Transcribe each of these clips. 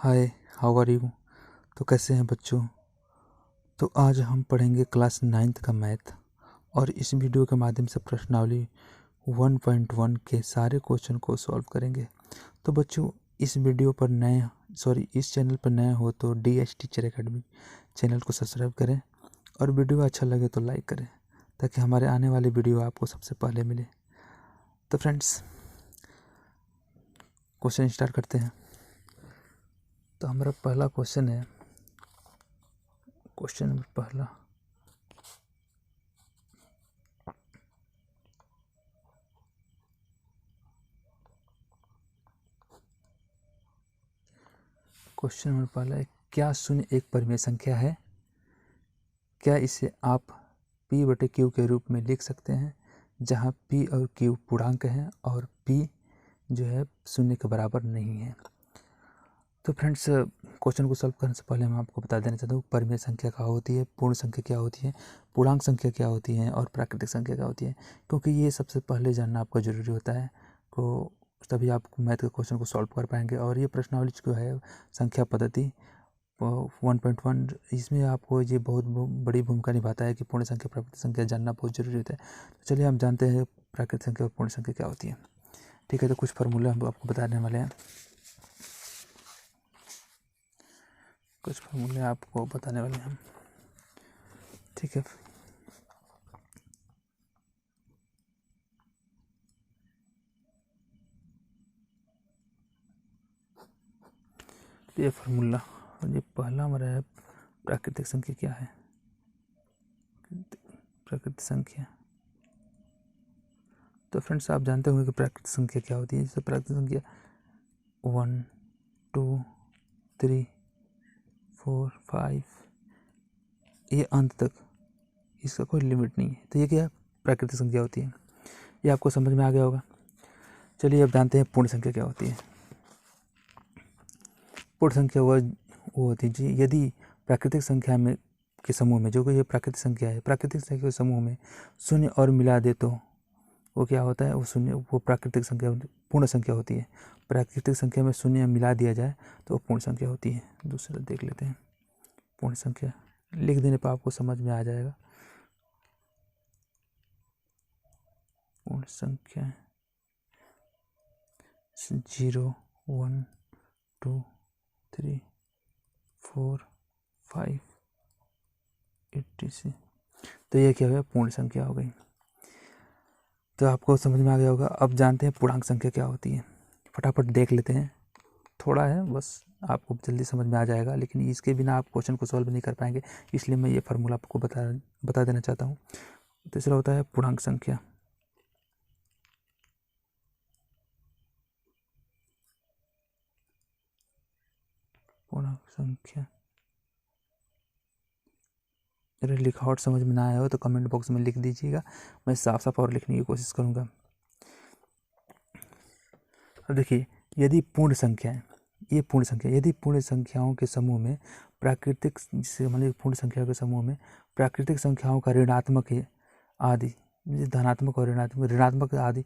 Hi, how are you. तो कैसे हैं बच्चों। तो आज हम पढ़ेंगे क्लास 9th का मैथ और इस वीडियो के माध्यम से प्रश्नावली 1.1 के सारे क्वेश्चन को सॉल्व करेंगे। तो बच्चों इस वीडियो पर इस चैनल पर नए हो तो DS टीचर एकेडमी चैनल को सब्सक्राइब करें और वीडियो अच्छा लगे तो लाइक करें ताकि हमारे आने वाली वीडियो आपको सबसे पहले मिले। तो फ्रेंड्स क्वेश्चन स्टार्ट करते हैं। तो हमारा पहला क्वेश्चन है, क्वेश्चन नंबर पहला, क्वेश्चन नंबर पहला है, क्या शून्य एक परिमेय संख्या है? क्या इसे आप P/Q के रूप में लिख सकते हैं जहां P और Q पूर्णांक हैं और P जो है शून्य के बराबर नहीं है। तो फ्रेंड्स क्वेश्चन को सॉल्व करने से पहले मैं आपको बता देना चाहता हूँ परिमेय संख्या क्या होती है, पूर्ण संख्या क्या होती है, पूर्णांक संख्या क्या होती है और प्राकृतिक संख्या क्या होती है, क्योंकि ये सबसे पहले जानना आपको ज़रूरी होता है। तो तभी आप मैथ के क्वेश्चन को सॉल्व कर पाएंगे। और ये प्रश्नावली जो है संख्या पद्धति 1.1 इसमें आपको ये बहुत बड़ी भूमिका निभाता है कि पूर्ण संख्या प्राकृतिक संख्या जानना बहुत जरूरी होता है। तो चलिए हम जानते हैं प्राकृतिक संख्या और पूर्ण संख्या क्या होती है। ठीक है, तो कुछ फार्मूला हम आपको बताने वाले हैं, कुछ फार्मूले आपको बताने वाले हैं। ठीक है, ये फार्मूला और ये पहला हमारा है प्राकृतिक संख्या क्या है। प्राकृतिक संख्या, तो फ्रेंड्स आप जानते होंगे कि प्राकृतिक संख्या क्या होती है। जैसे प्राकृतिक संख्या 1 2 3 4 5 ये अंत तक, इसका कोई लिमिट नहीं है। तो ये क्या प्राकृतिक संख्या होती है, ये आपको समझ में आ गया होगा। चलिए अब जानते हैं पूर्ण संख्या क्या होती है। पूर्ण संख्या वो होती है जी यदि प्राकृतिक संख्या में के समूह में, जो कि ये प्राकृतिक संख्या है, प्राकृतिक संख्या के समूह में शून्य और मिला दे तो वो क्या होता है, वो शून्य, वो प्राकृतिक संख्या पूर्ण संख्या होती है। प्राकृतिक संख्या में शून्य मिला दिया जाए तो वो पूर्ण संख्या होती है। दूसरा देख लेते हैं, पूर्ण संख्या लिख देने पर आपको समझ में आ जाएगा। पूर्ण संख्या 0 1 2 3 4 5 86। तो ये क्या हुआ, पूर्ण संख्या हो गई। तो आपको समझ में आ गया होगा। अब जानते हैं पूर्णांक संख्या क्या होती है। फटाफट देख लेते हैं, थोड़ा है बस, आपको जल्दी समझ में आ जाएगा, लेकिन इसके बिना आप क्वेश्चन को सॉल्व नहीं कर पाएंगे, इसलिए मैं ये फार्मूला आपको बता देना चाहता हूँ। तीसरा होता है पूर्णांक संख्या। पूर्णांक संख्या अगर लिखावट समझ में ना आया हो तो कमेंट बॉक्स में लिख दीजिएगा, मैं साफ साफ और लिखने की कोशिश करूँगा। अब देखिए, यदि पूर्ण संख्या है, ये पूर्ण संख्या, यदि पूर्ण संख्याओं के समूह में प्राकृतिक, जिसे मान लीजिए पूर्ण संख्याओं के समूह में प्राकृतिक संख्याओं का ऋणात्मक आदि, धनात्मक और ऋणात्मक आदि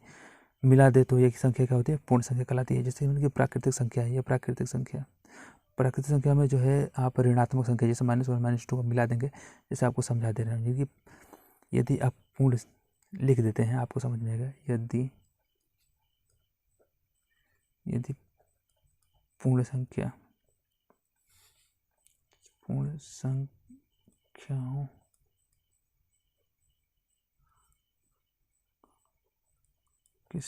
मिला दे तो ये संख्या क्या होती है, पूर्ण संख्या कहलाती है। जैसे कि प्राकृतिक संख्या है, ये प्राकृतिक संख्या, प्राकृतिक संख्या में जो है आप ऋणात्मक संख्या जैसे -1 -2 को मिला देंगे, जैसे आपको समझा दे रहे हैं। यदि आप पूर्ण लिख देते हैं आपको समझ में आएगा। यदि पूर्ण संख्याओं के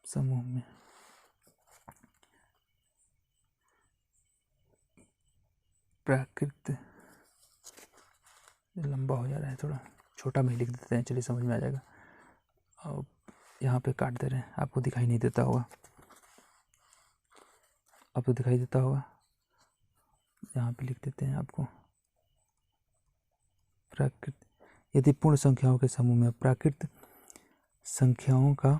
समूह में प्राकृत, लंबा हो जा रहा है, थोड़ा छोटा में लिख देते हैं, चलिए समझ में आ जाएगा। अब यहाँ पे काट दे रहे हैं, आपको दिखाई नहीं देता होगा, आपको दिखाई देता होगा, यहाँ पे लिख देते हैं आपको। प्राकृत, यदि पूर्ण संख्याओं के समूह में प्राकृत संख्याओं का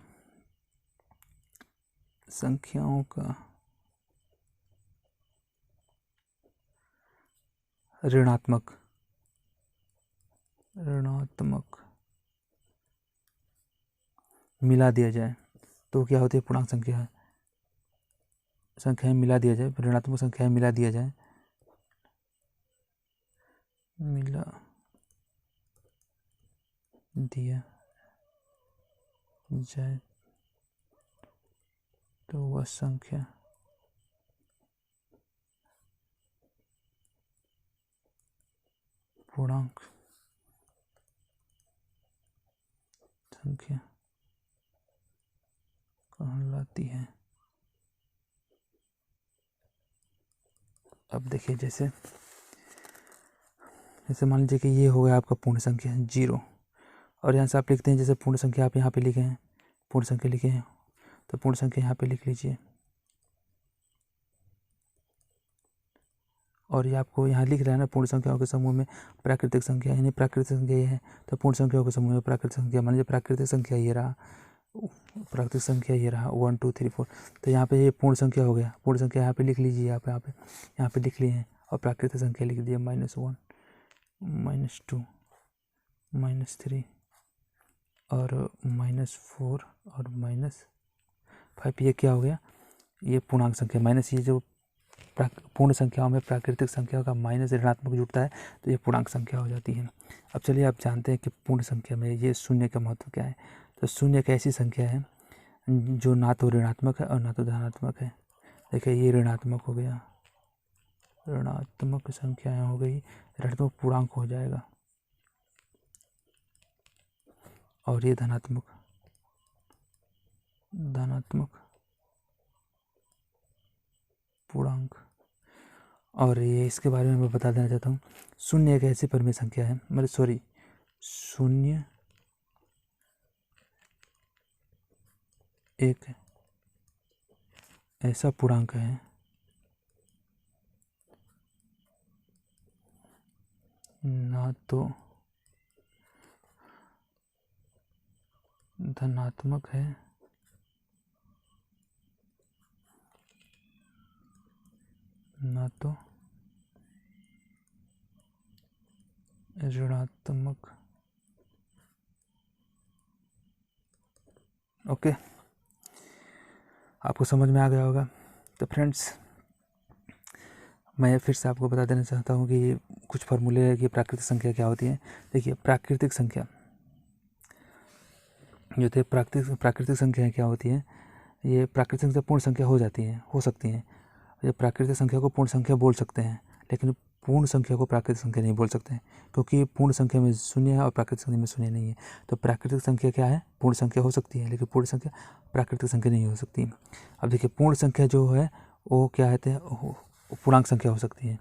ऋणात्मक मिला दिया जाए तो क्या होती है, पूर्णांक संख्याएं मिला दिया जाए, ऋणात्मक संख्याएं मिला दिया जाए, मिला दिया जाए तो वह संख्या पूर्णांक संख्या कहलाती है। अब देखिए, जैसे मान लीजिए कि ये हो गया आपका पूर्ण संख्या 0, और यहाँ से आप लिखते हैं, जैसे पूर्ण संख्या आप यहाँ पे लिखे हैं, पूर्ण संख्या लिखे हैं, तो पूर्ण संख्या यहाँ पे लिख लीजिए, और ये आपको यहाँ लिख रहा है ना, पूर्ण संख्याओं के समूह में प्राकृतिक संख्या, यानी प्राकृतिक संख्या ये है, तो पूर्ण संख्याओं के समूह में प्राकृतिक संख्या, मान लीजिए प्राकृतिक संख्या ये रहा, 1 2 3 4, तो यहाँ पे ये पूर्ण संख्या हो गया, पूर्ण संख्या यहाँ पे लिख लीजिए, यहाँ पे लिख लिए हैं, और प्राकृतिक संख्या लिख दिया -1 -2 -3 और -4 और -5, ये क्या हो गया, ये पूर्णांक संख्या माइनस, ये जो पूर्ण संख्याओं में प्राकृतिक संख्या का माइनस ऋणात्मक जुड़ता है तो ये पूर्णांक संख्या हो जाती है। अब चलिए, आप जानते हैं कि पूर्ण संख्या में ये शून्य का महत्व क्या है। तो शून्य एक ऐसी संख्या है जो ना तो ऋणात्मक है और ना तो धनात्मक है। देखिए, ये ऋणात्मक हो गया, ऋणात्मक संख्याएं हो गई, ऋणात्मक पूर्णांक हो जाएगा, और ये धनात्मक पूर्णांक। और ये इसके बारे में मैं बता देना चाहता हूँ, शून्य एक ऐसी परिमेय संख्या है, शून्य एक ऐसा पूर्णांक है ना तो धनात्मक है ना तो ऋणात्मक। ओके, आपको समझ में आ गया होगा। तो फ्रेंड्स, मैं फिर से आपको बता देना चाहता हूँ कि कुछ फार्मूले है कि प्राकृतिक संख्या क्या होती है। देखिए, प्राकृतिक संख्या जो थे, प्राकृतिक संख्याएं क्या होती हैं, ये प्राकृतिक संख्या पूर्ण संख्या हो सकती हैं। ये प्राकृतिक संख्या को पूर्ण संख्या बोल सकते हैं, लेकिन पूर्ण संख्या को प्राकृतिक संख्या नहीं बोल सकते हैं, क्योंकि पूर्ण संख्या में शून्य है और प्राकृतिक संख्या में शून्य नहीं है। तो प्राकृतिक संख्या क्या है, पूर्ण संख्या हो सकती है, लेकिन पूर्ण संख्या प्राकृतिक संख्या नहीं हो सकती। अब देखिए, पूर्ण संख्या जो है वो क्या कहते हैं, पूर्णांक संख्या हो सकती है।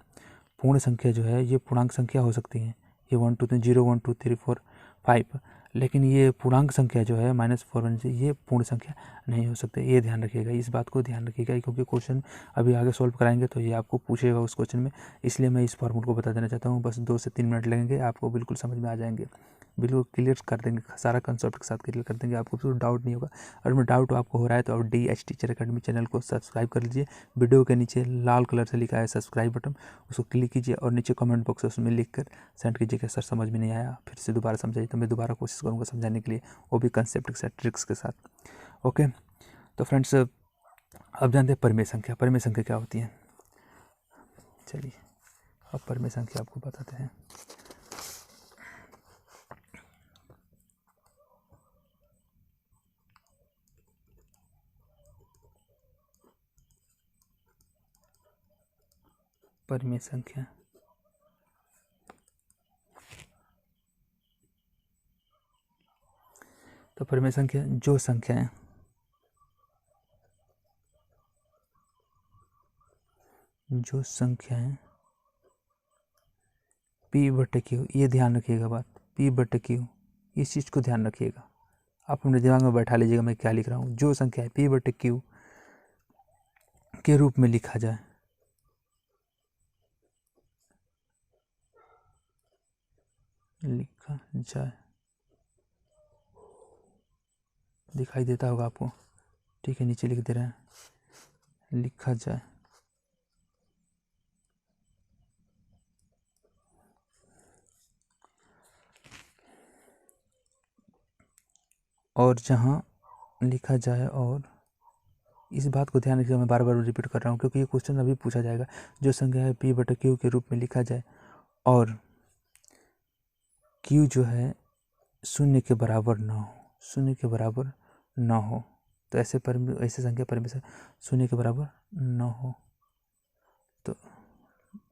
पूर्ण संख्या जो है ये पूर्णांक संख्या हो सकती है, ये 1 2 3 0 1 2 3 4 5, लेकिन ये पूर्णांक संख्या जो है -4 1 से, ये पूर्ण संख्या नहीं हो सकते। ये ध्यान रखिएगा, इस बात को ध्यान रखिएगा, क्योंकि क्वेश्चन अभी आगे सॉल्व कराएंगे तो ये आपको पूछेगा उस क्वेश्चन में, इसलिए मैं इस फॉर्मूले को बता देना चाहता हूँ। बस 2 से 3 मिनट लगेंगे, आपको बिल्कुल समझ में आ जाएंगे, बिल्कुल क्लियर कर देंगे, सारा कंसेप्ट के साथ क्लियर कर देंगे, आपको बिल्कुल डाउट नहीं होगा। और में डाउट आपको हो रहा है तो आप DH टीचर अकेडमी चैनल को सब्सक्राइब कर लीजिए। वीडियो के नीचे लाल कलर से लिखा है सब्सक्राइब बटन, उसको क्लिक कीजिए और नीचे कमेंट बॉक्स है उसमें लिख कर सेंड कीजिए कि सर समझ में नहीं आया, फिर से दोबारा समझाइए, तो मैं दोबारा कोशिश करूँगा समझाने के लिए, वो भी कंसेप्ट के साथ, ट्रिक्स के साथ। ओके, तो फ्रेंड्स, अब जानते हैं परिमेय संख्या। परिमेय संख्या क्या होती है, चलिए अब परिमेय संख्या आपको बताते हैं। परिमेय संख्या तो परिमेय संख्या जो संख्याएं P/Q, ये ध्यान रखिएगा बात, P/Q, इस चीज़ को ध्यान रखिएगा, आप अपने दिमाग में बैठा लीजिएगा मैं क्या लिख रहा हूँ। जो संख्या है P/Q के रूप में लिखा जाए, दिखाई देता होगा आपको, ठीक है, नीचे लिख दे रहे हैं, लिखा जाए, और जहाँ लिखा जाए, और इस बात को ध्यान रखिए, मैं बार बार रिपीट कर रहा हूँ क्योंकि ये क्वेश्चन अभी पूछा जाएगा। जो संख्या है पी बटे क्यू के रूप में लिखा जाए और क्यू जो है शून्य के बराबर ना हो, शून्य के बराबर ना हो, तो ऐसे संख्या परमेशर शून्य के बराबर न हो, तो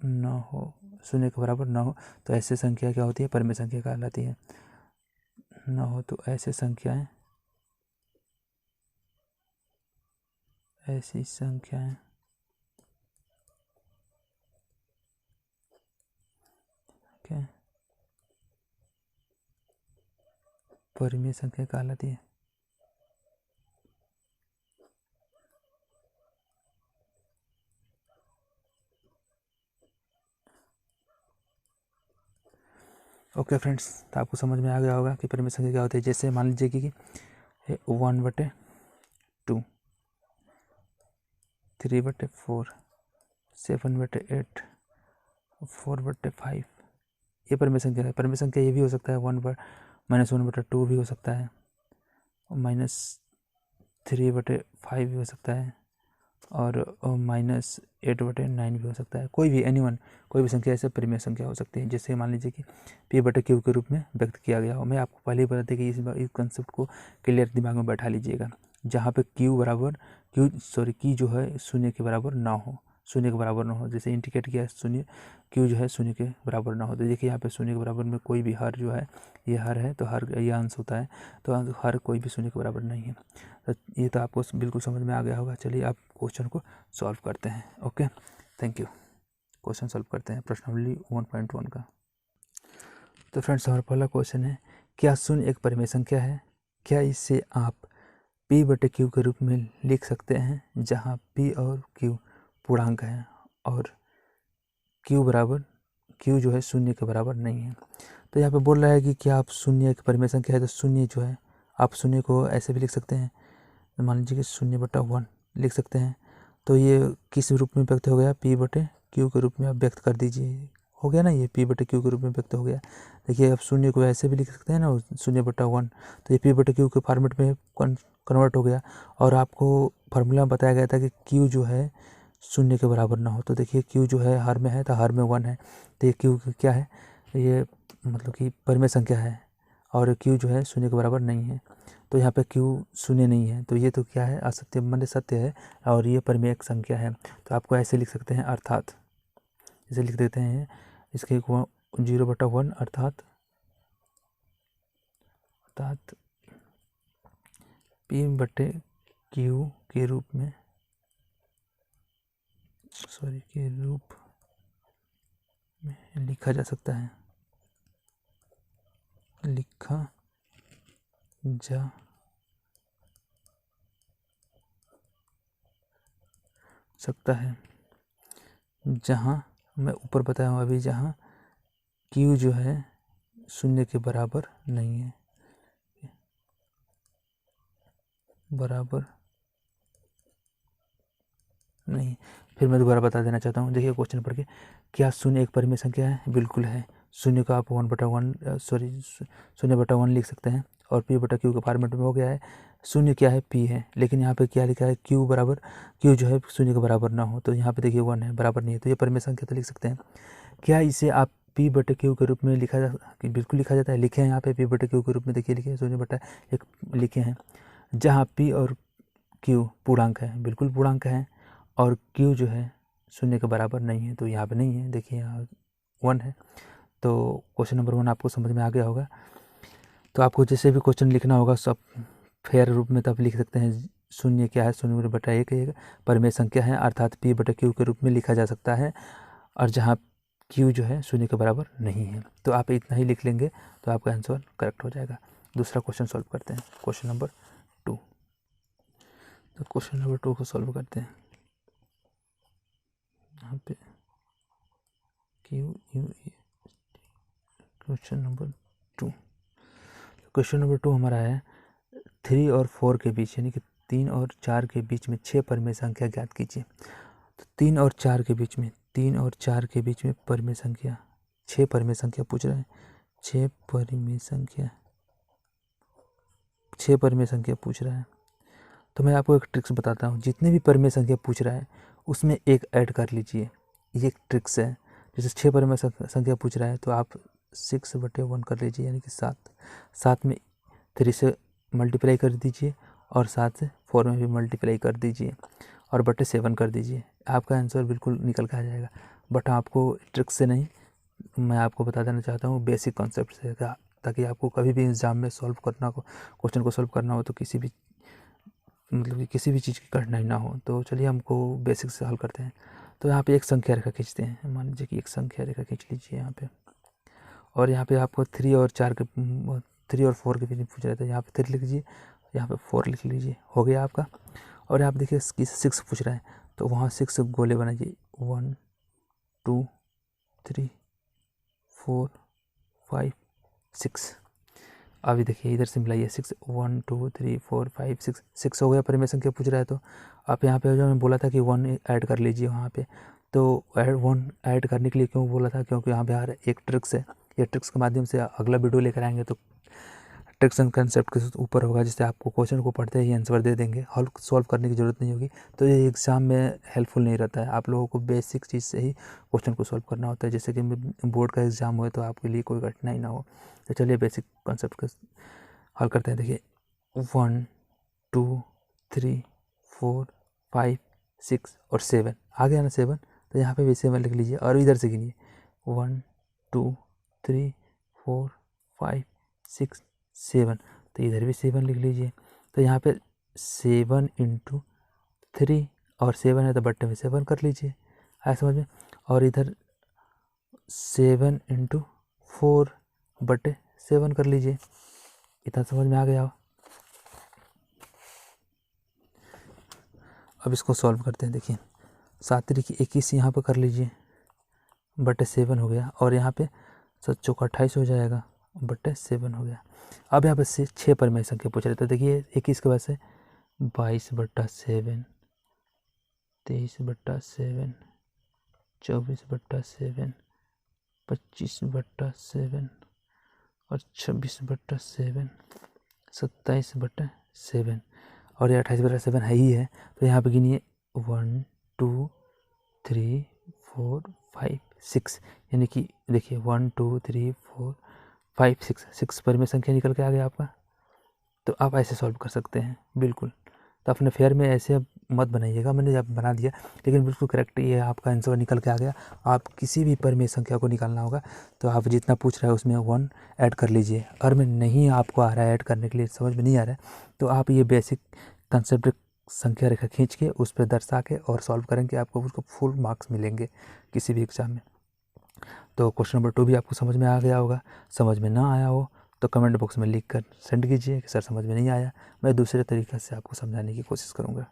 न हो, शून्य के बराबर न हो, तो ऐसे संख्या क्या होती है? परिमेय संख्या कहलाती है। न हो तो ऐसी संख्याएं क्या परिमेय संख्या कहलाती है। ओके फ्रेंड्स, तो आपको समझ में आ गया होगा कि परिमेय संख्या क्या होती है। जैसे मान लीजिए कि 1/2, 3/4, 7/8, 4/5, ये परिमेय संख्या है। परिमेय संख्या ये भी हो सकता है -1/2 भी हो सकता है, -3/5 भी हो सकता है, और -8/9 भी हो सकता है। कोई भी कोई भी संख्या ऐसे परिमेय संख्या हो सकती है। जैसे मान लीजिए कि P बटे Q के रूप में व्यक्त किया गया हो। मैं आपको पहले ही बता दें कि इस कंसेप्ट को क्लियर दिमाग में बैठा लीजिएगा। जहाँ पे की जो है शून्य के बराबर ना हो, शून्य के बराबर ना हो, जैसे इंडिकेट किया है शून्य, क्यू जो है शून्य के बराबर ना हो। तो देखिए यहाँ पे शून्य के बराबर में कोई भी हर जो है, ये हर है तो हर ये अंश होता है, तो हर कोई भी शून्य के बराबर नहीं है। तो ये तो आपको बिल्कुल समझ में आ गया होगा। चलिए आप क्वेश्चन को सॉल्व करते हैं। Okay, thank you. Question solve करते हैं प्रश्नावली 1.1 का। तो फ्रेंड्स, हमारा पहला क्वेश्चन है, क्या शून्य एक परिमेय संख्या है? क्या इसे आप P बटे Q के रूप में लिख सकते हैं, जहाँ P और Q पूर्णांक हैं और Q जो है शून्य के बराबर नहीं है। तो यहाँ पे बोल रहा है कि क्या आप शून्य एक परिमेय संख्या है, तो शून्य जो है आप शून्य को ऐसे भी लिख सकते हैं, मान लीजिए कि 0/1 लिख सकते हैं। तो ये किस रूप में व्यक्त हो गया? P बटे Q के रूप में आप व्यक्त कर दीजिए, हो गया ना, ये P बटे Q के रूप में व्यक्त हो गया। देखिए अब शून्य को ऐसे भी लिख सकते हैं ना, 0/1, तो ये P बटे Q के फॉर्मेट में कन्वर्ट हो गया। और आपको फार्मूला बताया गया था कि Q जो है शून्य के बराबर ना हो। तो देखिए Q जो है हर में है, तो हर में 1 है, तो ये Q क्या है? ये मतलब कि परिमेय संख्या है, और Q जो है शून्य के बराबर नहीं है। तो यहाँ पे Q शून्य नहीं है, तो ये तो क्या है? असत्य माने सत्य है, और ये परिमेय संख्या है। तो आपको ऐसे लिख सकते हैं, अर्थात इसे लिख देते हैं इसके 0/1 अर्थात P बटे Q के रूप में लिखा जा सकता है, जहाँ मैं ऊपर बताया हूँ अभी, जहाँ Q जो है शून्य के बराबर नहीं है, फिर मैं दोबारा बता देना चाहता हूँ। देखिए क्वेश्चन पढ़ के, क्या शून्य एक परिमेय संख्या है? बिल्कुल है। शून्य को आप 0/1 लिख सकते हैं, और P बटा Q के फॉर्मेट में हो गया है। शून्य क्या है? P है, लेकिन यहाँ पे क्या लिखा है? Q जो है शून्य के बराबर ना हो, तो यहाँ पे देखिए 1 है, बराबर नहीं है, तो ये परिमेय संख्या तो लिख सकते हैं। क्या इसे आप P बटे Q के रूप में बिल्कुल लिखा जाता है। लिखे हैं यहाँ पे P बटे Q के रूप में, देखिए लिखे 0/1 लिखे हैं, जहाँ P और Q पूर्णांक है, बिल्कुल पूर्णांक है, और Q जो है शून्य के बराबर नहीं है, तो यहाँ पे नहीं है, देखिए यहाँ 1 है। तो क्वेश्चन नंबर 1 आपको समझ में आ गया होगा। तो आपको जैसे भी क्वेश्चन लिखना होगा सब फेयर रूप में तब लिख सकते हैं। शून्य क्या है? 0/1 एक परिमेय संख्या है, अर्थात P बटे Q के रूप में लिखा जा सकता है, और जहाँ Q जो है शून्य के बराबर नहीं है। तो आप इतना ही लिख लेंगे तो आपका आंसर करेक्ट हो जाएगा। दूसरा क्वेश्चन सॉल्व करते हैं, क्वेश्चन नंबर 2। तो क्वेश्चन नंबर 2 को सॉल्व करते हैं। यहाँ पे क्वेश्चन नंबर 2, क्वेश्चन नंबर 2 हमारा है 3 और 4 के बीच, यानी कि 3 और 4 के बीच में 6 परिमेय संख्या ज्ञात कीजिए। तो 3 और 4 के बीच में परिमेय संख्या, 6 परिमेय संख्या पूछ रहे हैं। 6 परिमेय संख्या पूछ रहा है। तो मैं आपको एक ट्रिक्स बताता हूँ। जितने भी परिमेय संख्या पूछ रहा है उसमें एक ऐड कर लीजिए, ये एक ट्रिक्स है। जैसे 6 परिमेय संख्या पूछ रहा है तो आप 6/1 कर लीजिए, यानी कि 7। 7 में 3 से मल्टीप्लाई कर दीजिए और 7 से 4 में भी मल्टीप्लाई कर दीजिए और बटे 7 कर दीजिए, आपका आंसर बिल्कुल निकल के आ जाएगा। बट आपको ट्रिक्स से नहीं, मैं आपको बता देना चाहता हूँ बेसिक कॉन्सेप्ट से, ताकि आपको कभी भी एग्जाम में क्वेश्चन को सॉल्व करना हो तो किसी भी मतलब कि किसी भी चीज़ की कठिनाई ना हो। तो चलिए हमको बेसिक से हल करते हैं। तो यहाँ पे एक संख्या रेखा खींचते हैं। मान लीजिए कि एक संख्या रेखा खींच लीजिए यहाँ पे, और यहाँ पे आपको 3 और 4 के बीच में पूछ रहा था। यहाँ पे 3 लिख लीजिए, यहाँ पे 4 लिख लीजिए, हो गया आपका। और यहाँ पे देखिए 6 पूछ रहा है तो वहाँ 6 गोले बनाइए, 1 2 3 4 5 6। अभी देखिए इधर से मिलाइए, 6 1 2 3 4 5 6, 6 हो गया। परिमेय संख्या पूछ रहा है तो आप यहाँ पे जो मैं बोला था कि 1 ऐड कर लीजिए वहाँ पे, तो 1 ऐड करने के लिए क्यों बोला था, क्योंकि यहाँ पे यार एक ट्रिक्स है। ये ट्रिक्स के माध्यम से अगला वीडियो लेकर आएंगे तो ट्रिक्स एंड कंसेप्ट के ऊपर होगा, जिससे आपको क्वेश्चन को पढ़ते ही आंसर दे देंगे, हल सॉल्व करने की ज़रूरत नहीं होगी। तो ये एग्ज़ाम में हेल्पफुल नहीं रहता है। आप लोगों को बेसिक चीज़ से ही क्वेश्चन को सॉल्व करना होता है, जैसे कि बोर्ड का एग्ज़ाम हो तो आपके लिए कोई कठिनाई ना हो। तो चलिए बेसिक कॉन्सेप्ट का हल करते हैं। देखिए 1 2 3 4 5 6 और 7 आ गया ना 7, तो यहाँ पे भी 7 लिख लीजिए और इधर से गिनिए 1 2 3 4 5 6 7, तो इधर भी 7 लिख लीजिए। तो यहाँ पे 7 × 3 और 7 है तो बट्टे में 7 कर लीजिए, आया समझ में। और इधर 7 × 4 बट्टे 7 कर लीजिए, इतना समझ में आ गया हो। अब इसको सॉल्व करते हैं। देखिए 7 × 21 यहाँ पर कर लीजिए, बटे 7 हो गया। और यहाँ पे 7 चौका 28 हो जाएगा, बटे 7 हो गया। अब यहाँ पे 6 परिमेय संख्या पूछ रहे थे। देखिए 21 के बाद से 22/7, 23/7, 24/7, 25/7 और 26/7, 27/7 और ये 28/7 है ही है। तो यहाँ पे गिनिए 1 2 3 4 5 6, यानी कि देखिए 1 2 3 4 5 6 परिमेय संख्या निकल के आ गया आपका। तो आप ऐसे सॉल्व कर सकते हैं बिल्कुल। तो अपने फेयर में ऐसे मत बनाइएगा, मैंने जब बना दिया, लेकिन बिल्कुल करेक्ट ये आपका आंसर निकल के आ गया। आप किसी भी परिमेय संख्या को निकालना होगा तो आप जितना पूछ रहे हैं उसमें 1 ऐड कर लीजिए। अगर में नहीं आपको आ रहा है ऐड करने के लिए, समझ में नहीं आ रहा है, तो आप ये बेसिक कंसेप्ट संख्या रेखा खींच के उस पर दर्शा के और सॉल्व करेंगे, आपको उसको फुल मार्क्स मिलेंगे किसी भी एग्ज़ाम में। तो क्वेश्चन नंबर 2 भी आपको समझ में आ गया होगा। समझ में ना आया हो तो कमेंट बॉक्स में लिख कर सेंड कीजिए कि सर समझ में नहीं आया, मैं दूसरे तरीके से आपको समझाने की कोशिश करूँगा।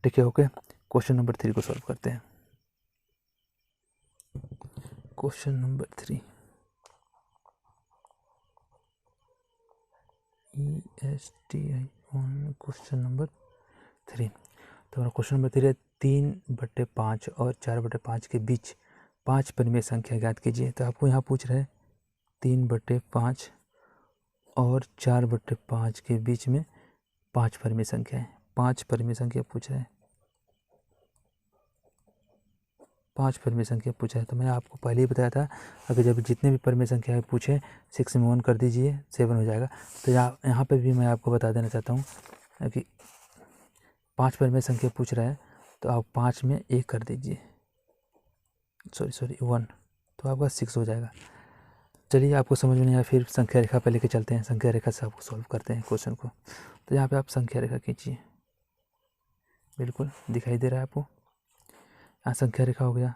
ठीक है, ओके। क्वेश्चन नंबर 3 को सॉल्व करते हैं। Question number 3, question number 3। तो क्वेश्चन नंबर 3 है 3/5 और 4/5 के बीच 5 परिमेय संख्या ज्ञात कीजिए। तो आपको यहाँ पूछ रहे हैं 3/5 और 4/5 के बीच में 5 परिमेय संख्या है। 5 परिमेय संख्या पूछ रहे हैं, 5 परिमेय संख्या पूछा है। तो मैं आपको पहले ही बताया था, अगर जब जितने भी परिमेय संख्या पूछे 6 में 1 कर दीजिए, 7 हो जाएगा। तो यहाँ पे भी मैं आपको बता देना चाहता हूँ कि 5 परिमेय संख्या पूछ रहा है तो आप 5 में 1 कर दीजिए, सॉरी 1, तो आपका 6 हो जाएगा। चलिए आपको समझ में नहीं आया, फिर संख्या रेखा पे लेके चलते हैं, संख्या रेखा से आपको सॉल्व करते हैं क्वेश्चन को। तो यहाँ पे आप संख्या रेखा खींचिए, बिल्कुल दिखाई दे रहा है आपको, यहाँ संख्या रेखा हो गया।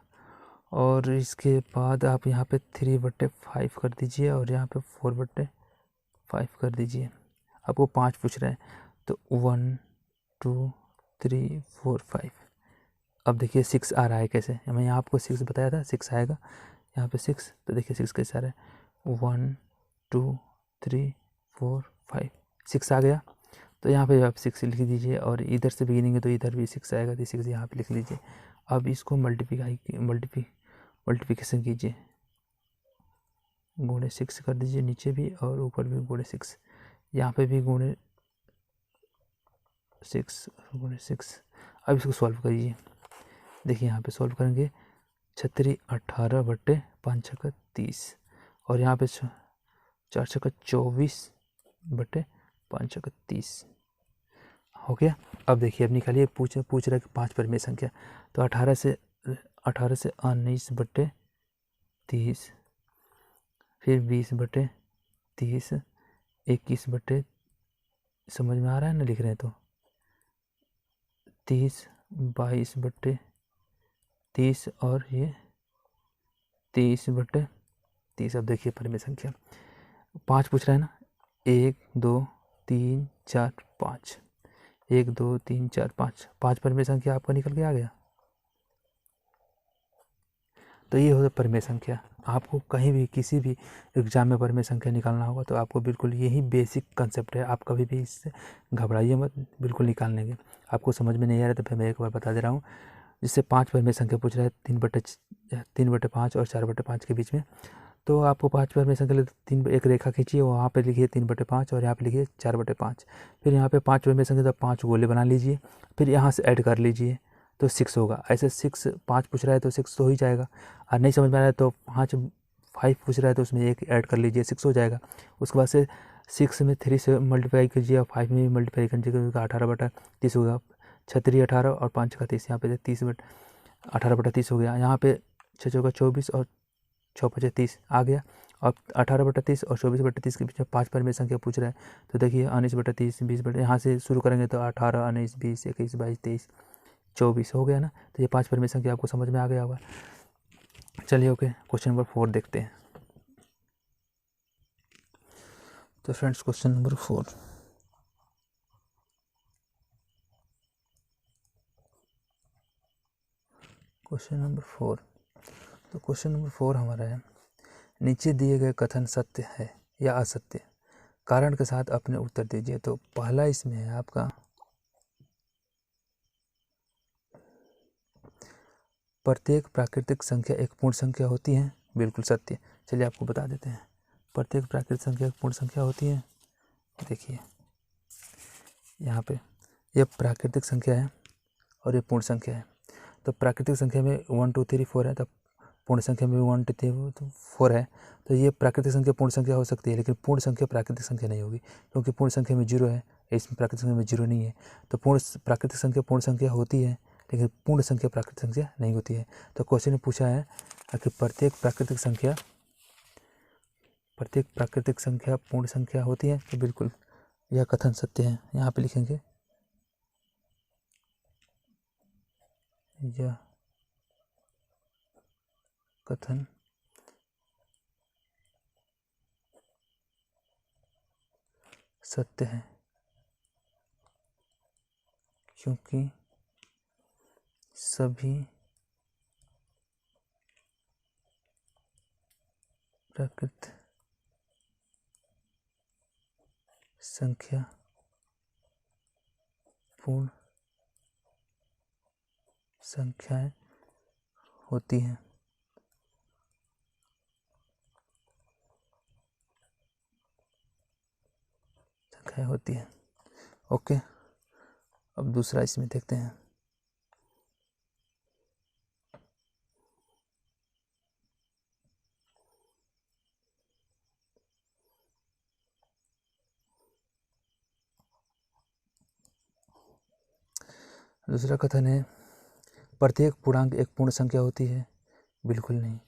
और इसके बाद आप यहाँ पे 3/5 कर दीजिए और यहाँ पे 4/5 कर दीजिए। आपको 5 पूछ रहे हैं तो 1 2 3 4 5। अब देखिए 6 आ रहा है कैसे, मैं यहाँ आपको 6 बताया था 6 आएगा, यहाँ पे 6, तो देखिए 6 कैसे आ रहा है, 1 2 3 4 5, 6 आ गया। तो यहाँ पे आप 6 लिख दीजिए और इधर से भी गिनेंगे तो इधर भी 6 आएगा, तो 6 यहाँ पे लिख लीजिए। अब इसको मल्टीप्लिकेशन कीजिए, गुणे 6 कर दीजिए, नीचे भी और ऊपर भी गुणे 6, यहाँ पे भी गुणे 6 6। अब इसको सॉल्व करिए। देखिए यहाँ पे सॉल्व करेंगे 36 18 बटे 5 छक्का 30 और यहाँ पे 4 छक्का 24 बटे 5 छक्का 30 हो गया। अब देखिए, अब निकालिए, पूछ रहा है कि 5 परिमेय संख्या, तो 18 से 19 बटे 30, फिर 20 बटे 30, 21 बटे, समझ में आ रहा है ना लिख रहे हैं तो 30, 22 बटे 30 और ये 23 बटे 30। अब देखिए परिमेय संख्या 5 पूछ रहा है ना, 1 2 3 4 5, 1 2 3 4 5, 5 परिमेय संख्या आपका निकल के आ गया। तो ये होता परिमेय संख्या। आपको कहीं भी किसी भी एग्जाम में परिमेय संख्या निकालना होगा तो आपको बिल्कुल यही बेसिक कंसेप्ट है, आप कभी भी इससे घबराइए मत, बिल्कुल निकाल लेंगे। आपको समझ में नहीं आ रहा तो फिर मैं एक बार बता दे रहा हूँ। जिससे 5 परिमेय संख्या पूछ रहा है 3 बटे 5 और 4 बटे 5 के बीच में, तो आपको 5 परिमेय संख्या लिए 3 एक रेखा खींचिए, वहाँ पे लिखिए 3 बटे 5 और यहाँ पे लिखिए 4 बटे 5। फिर यहाँ पे 5 परिमेय संख्या, तो 5 गोले बना लीजिए, फिर यहाँ से ऐड कर लीजिए तो 6 होगा। ऐसे 5 पूछ रहा है तो 6 तो हो ही जाएगा। और नहीं समझ में आ रहा है तो 5 पूछ रहा है तो उसमें एक ऐड कर लीजिए, 6 हो जाएगा। उसके बाद से 6 में 3 से मल्टीप्लाई कीजिए और 5 में भी मल्टीप्लाई कीजिए, 18 बटा 30 होगा। 36 18 और 5 का 30, यहाँ पे 30 बट 18 बटा 30 हो गया। यहाँ पे 6 चौका 24 और 6 5 30 आ गया। अब 18 बटा 30 और 24 बटा 30 के बीच में 5 परिमेय संख्या पूछ रहा है, तो देखिए 19 बटा 30, 20 बटा, यहाँ से शुरू करेंगे तो 18 19 20 21 22 23 24 हो गया ना। तो ये 5 परिमेय संख्या आपको समझ में आ गया होगा। चलिए ओके, क्वेश्चन नंबर 4 देखते हैं। तो friends question number 4, question number 4। तो क्वेश्चन नंबर 4 हमारा है, नीचे दिए गए कथन सत्य है या असत्य, कारण के साथ अपने उत्तर दीजिए। तो पहला इसमें है आपका, प्रत्येक प्राकृतिक संख्या एक पूर्ण संख्या होती है। बिल्कुल सत्य। चलिए आपको बता देते हैं, प्रत्येक प्राकृतिक संख्या एक पूर्ण संख्या होती है। देखिए यहाँ पे ये प्राकृतिक संख्या है और ये पूर्ण संख्या है। तो प्राकृतिक संख्या में 1 2 3 4 है, तब पूर्ण संख्या में भी 1 2 3 4 है। तो ये प्राकृतिक संख्या पूर्ण संख्या हो सकती है, लेकिन पूर्ण संख्या प्राकृतिक संख्या नहीं होगी, क्योंकि पूर्ण संख्या में 0 है, इसमें प्राकृतिक संख्या में 0 नहीं है। तो पूर्ण प्राकृतिक संख्या पूर्ण संख्या होती है, लेकिन पूर्ण संख्या प्राकृतिक संख्या नहीं होती है। तो क्वेश्चन ने पूछा है कि प्रत्येक प्राकृतिक संख्या पूर्ण संख्या होती है। तो बिल्कुल यह कथन सत्य है। यहाँ पे लिखेंगे यह कथन सत्य है, क्योंकि सभी प्राकृतिक संख्या पूर्ण संख्याएं होती हैं। संख्याएं होती हैं। ओके, अब दूसरा इसमें देखते हैं। दूसरा कथन है, प्रत्येक पूर्णांक एक पूर्ण संख्या होती है। बिल्कुल नहीं।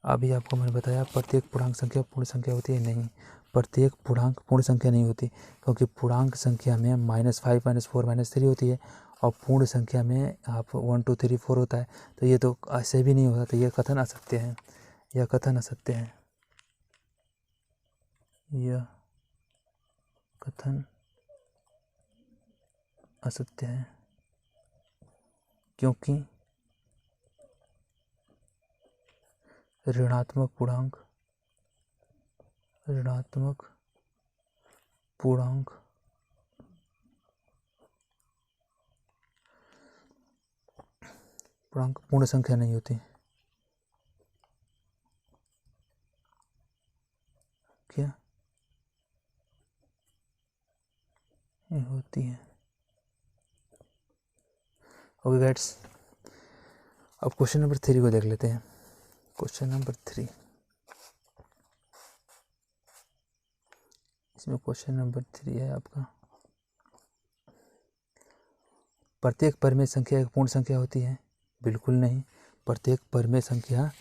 अभी आपको मैंने बताया प्रत्येक पूर्णांक संख्या पूर्ण संख्या होती है, नहीं, प्रत्येक पूर्णांक पूर्ण संख्या नहीं होती, क्योंकि पूर्णांक संख्या में -5 -4 -3 होती है और पूर्ण संख्या में आप 1 2 3 4 होता है। तो ये तो ऐसे भी नहीं होता। तो यह कथन असत्य है, यह कथन असत्य है, यह कथन असत्य है, क्योंकि ऋणात्मक पूर्णांक पूर्ण संख्या नहीं होती। क्या ये होती है? ओके गाइड्स, अब क्वेश्चन नंबर 3 को देख लेते हैं। क्वेश्चन नंबर 3, इसमें क्वेश्चन नंबर 3 है आपका, प्रत्येक परिमेय संख्या एक पूर्ण संख्या होती है? बिल्कुल नहीं, प्रत्येक परिमेय संख्या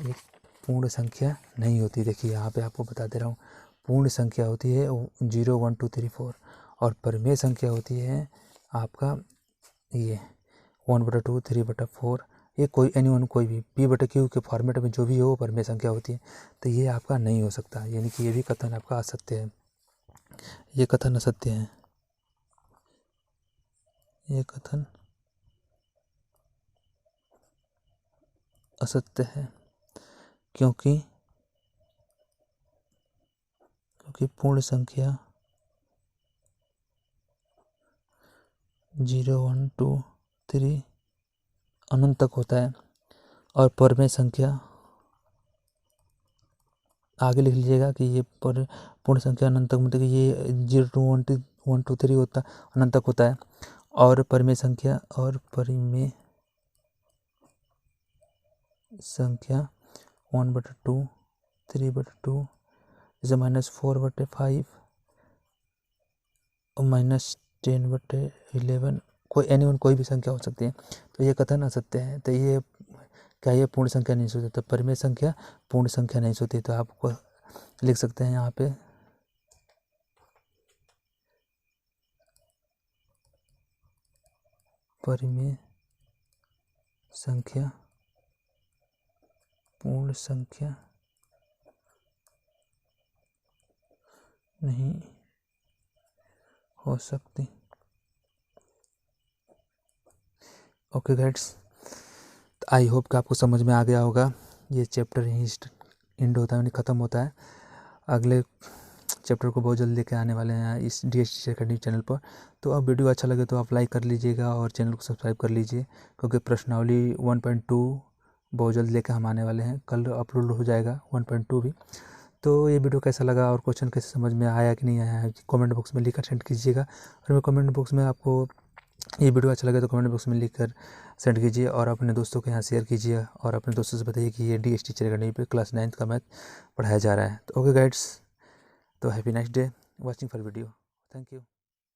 एक पूर्ण संख्या नहीं होती। देखिए यहाँ पे आपको बता दे रहा हूँ, पूर्ण संख्या होती है 0 1 2 3 4 और परिमेय संख्या होती है आपका ये 1/2 3/4। ये कोई एनीवन कोई भी P/Q के फॉर्मेट में जो भी हो परिमेय संख्या होती है। तो ये आपका नहीं हो सकता, यानी कि ये भी कथन आपका असत्य है, ये कथन असत्य है, ये कथन असत्य है, क्योंकि पूर्ण संख्या 0 1 2 3 अनंत तक होता है और परिमेय संख्या आगे लिख लीजिएगा कि ये पूर्ण संख्या अनंत तक, मतलब कि ये 0 2 1 2 3 होता अनंत तक होता है और परिमेय संख्या 1/2 3/2 जैसे -4/5 और -10/11 कोई भी संख्या हो सकती है। तो ये कथन असत्य है। तो ये क्या ये पूर्ण संख्या नहीं सोचती? तो परिमेय संख्या पूर्ण संख्या नहीं सोती। तो आपको लिख सकते हैं यहाँ पे परिमेय संख्या पूर्ण संख्या नहीं हो सकती। ओके गाइड्स, आई होप कि आपको समझ में आ गया होगा। ये चैप्टर यहीं एंड होता है, यानी ख़त्म होता है। अगले चैप्टर को बहुत जल्दी लेके आने वाले हैं इस DH टीचर अकेडमी चैनल पर। तो अब वीडियो अच्छा लगे तो आप लाइक कर लीजिएगा और चैनल को सब्सक्राइब कर लीजिए, क्योंकि प्रश्नावली 1.2 बहुत जल्द लेकर हम आने वाले हैं। कल अपलोड हो जाएगा 1.2 भी। तो ये वीडियो कैसा लगा और क्वेश्चन कैसे समझ में आया कि नहीं आया है, कमेंट बॉक्स में लिखकर सेंड कीजिएगा। और मैं कमेंट बॉक्स में आपको ये वीडियो अच्छा लगे तो कमेंट बॉक्स में लिखकर सेंड कीजिए और अपने दोस्तों के यहाँ शेयर कीजिए और अपने दोस्तों से बताइए कि ये DH टीचर अकेडमी पे क्लास 9th का मैथ पढ़ाया जा रहा है। तो ओके गाइड्स, तो happy next day watching for video. Thank you.